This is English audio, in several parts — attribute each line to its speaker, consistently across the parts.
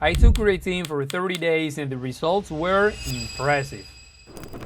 Speaker 1: I took creatine for 30 days and the results were impressive.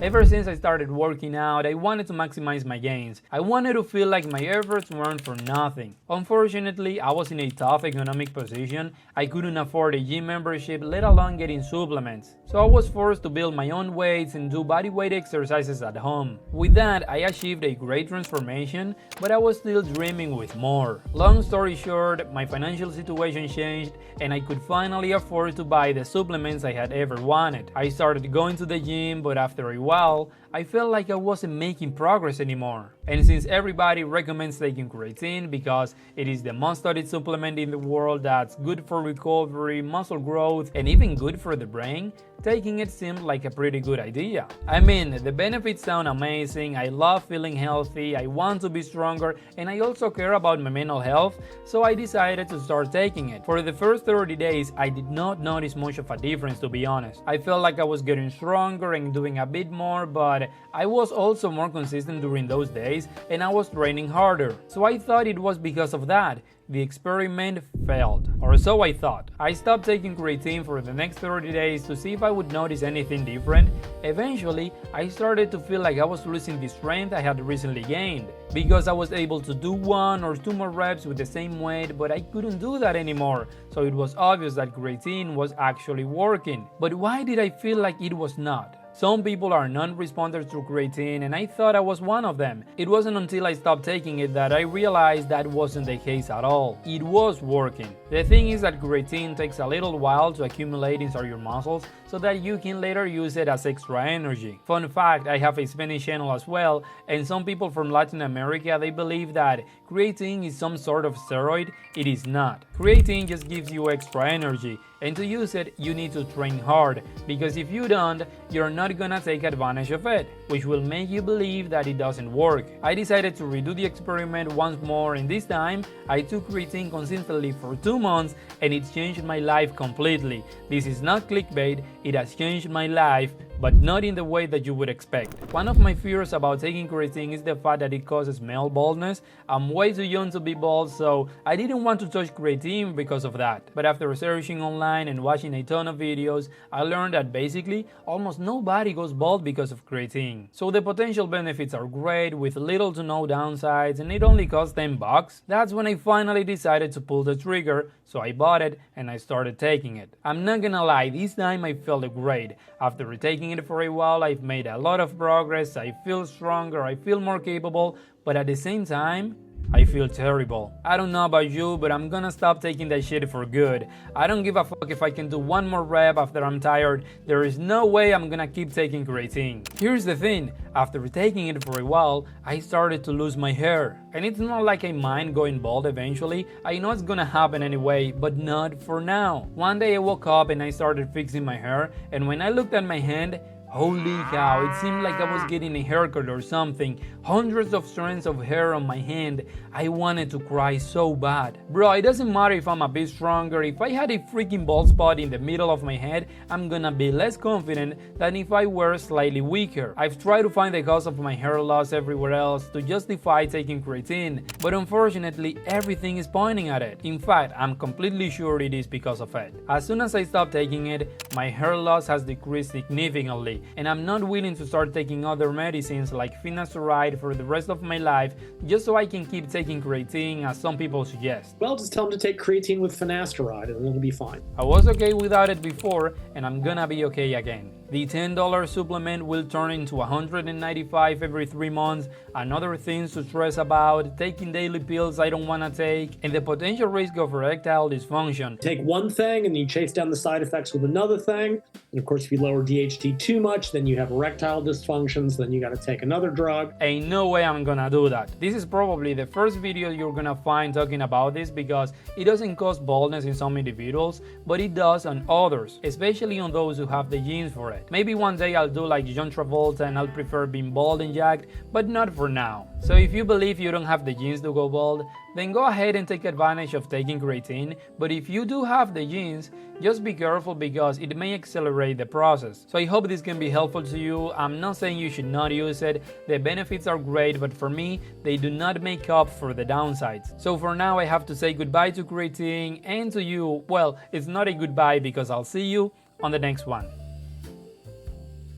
Speaker 1: Ever since I started working out, I wanted to maximize my gains. I wanted to feel like my efforts weren't for nothing. Unfortunately, I was in a tough economic position. I couldn't afford a gym membership, let alone getting supplements. So I was forced to build my own weights and do bodyweight exercises at home. With that, I achieved a great transformation, but I was still dreaming with more. Long story short, my financial situation changed and I could finally afford to buy the supplements I had ever wanted. I started going to the gym, but after a while, I felt like I wasn't making progress anymore. And since everybody recommends taking creatine because it is the most studied supplement in the world that's good for recovery, muscle growth, and even good for the brain, taking it seemed like a pretty good idea. I mean, the benefits sound amazing, I love feeling healthy, I want to be stronger, and I also care about my mental health, so I decided to start taking it. For the first 30 days, I did not notice much of a difference, to be honest. I felt like I was getting stronger and doing a bit more, but I was also more consistent during those days and I was training harder. So I thought it was because of that. The experiment failed, or so I thought. I stopped taking creatine for the next 30 days to see if I would notice anything different. Eventually, I started to feel like I was losing the strength I had recently gained, because I was able to do 1 or 2 more reps with the same weight, but I couldn't do that anymore, so it was obvious that creatine was actually working. But why did I feel like it was not? Some people are non-responders to creatine and I thought I was one of them. It wasn't until I stopped taking it that I realized that wasn't the case at all. It was working. The thing is that creatine takes a little while to accumulate inside your muscles so that you can later use it as extra energy. Fun fact, I have a Spanish channel as well, and some people from Latin America, they believe that creatine is some sort of steroid. It is not. Creatine just gives you extra energy, and to use it, you need to train hard, because if you don't, you're not gonna take advantage of it, which will make you believe that it doesn't work. I decided to redo the experiment once more, and this time, I took creatine consistently for 2 months, and it changed my life completely. This is not clickbait, it has changed my life, but not in the way that you would expect. One of my fears about taking creatine is the fact that it causes male baldness. I'm way too young to be bald, so I didn't want to touch creatine because of that. But after researching online and watching a ton of videos, I learned that basically almost nobody goes bald because of creatine. So the potential benefits are great with little to no downsides, and it only costs $10. That's when I finally decided to pull the trigger, so I bought it and I started taking it. I'm not gonna lie, this time I felt great. After taking it for a while, I've made a lot of progress, I feel stronger, I feel more capable, but at the same time, I feel terrible. I don't know about you, but I'm gonna stop taking that shit for good. I don't give a fuck if I can do 1 more rep after I'm tired. There is no way I'm gonna keep taking creatine. Here's the thing, after taking it for a while, I started to lose my hair. And it's not like I mind going bald eventually. I know it's gonna happen anyway, but not for now. One day I woke up and I started fixing my hair, and when I looked at my hand, holy cow, it seemed like I was getting a haircut or something. Hundreds of strands of hair on my hand. I wanted to cry so bad. Bro, it doesn't matter if I'm a bit stronger. If I had a freaking bald spot in the middle of my head, I'm gonna be less confident than if I were slightly weaker. I've tried to find the cause of my hair loss everywhere else to justify taking creatine, but unfortunately, everything is pointing at it. In fact, I'm completely sure it is because of it. As soon as I stopped taking it, my hair loss has decreased significantly, and I'm not willing to start taking other medicines like finasteride for the rest of my life just so I can keep taking creatine as some people suggest.
Speaker 2: Well, just tell them to take creatine with finasteride and it'll be fine.
Speaker 1: I was okay without it before, and I'm gonna be okay again. The $10 supplement will turn into $195 every 3 months, and other things to stress about, taking daily pills I don't wanna take, and the potential risk of erectile dysfunction.
Speaker 2: Take one thing and you chase down the side effects with another thing. And of course, if you lower DHT too much, then you have erectile dysfunctions, then you gotta take another drug.
Speaker 1: Ain't no way I'm gonna do that. This is probably the first video you're gonna find talking about this because it doesn't cause baldness in some individuals, but it does on others, especially on those who have the genes for it. it. Maybe one day I'll do like John Travolta and I'll prefer being bald and jacked, but not for now. So if you believe you don't have the genes to go bald, then go ahead and take advantage of taking creatine, but if you do have the genes, just be careful because it may accelerate the process. So I hope this can be helpful to you. I'm not saying you should not use it, the benefits are great, but for me, they do not make up for the downsides. So for now, I have to say goodbye to creatine, and to you, well, it's not a goodbye because I'll see you on the next one.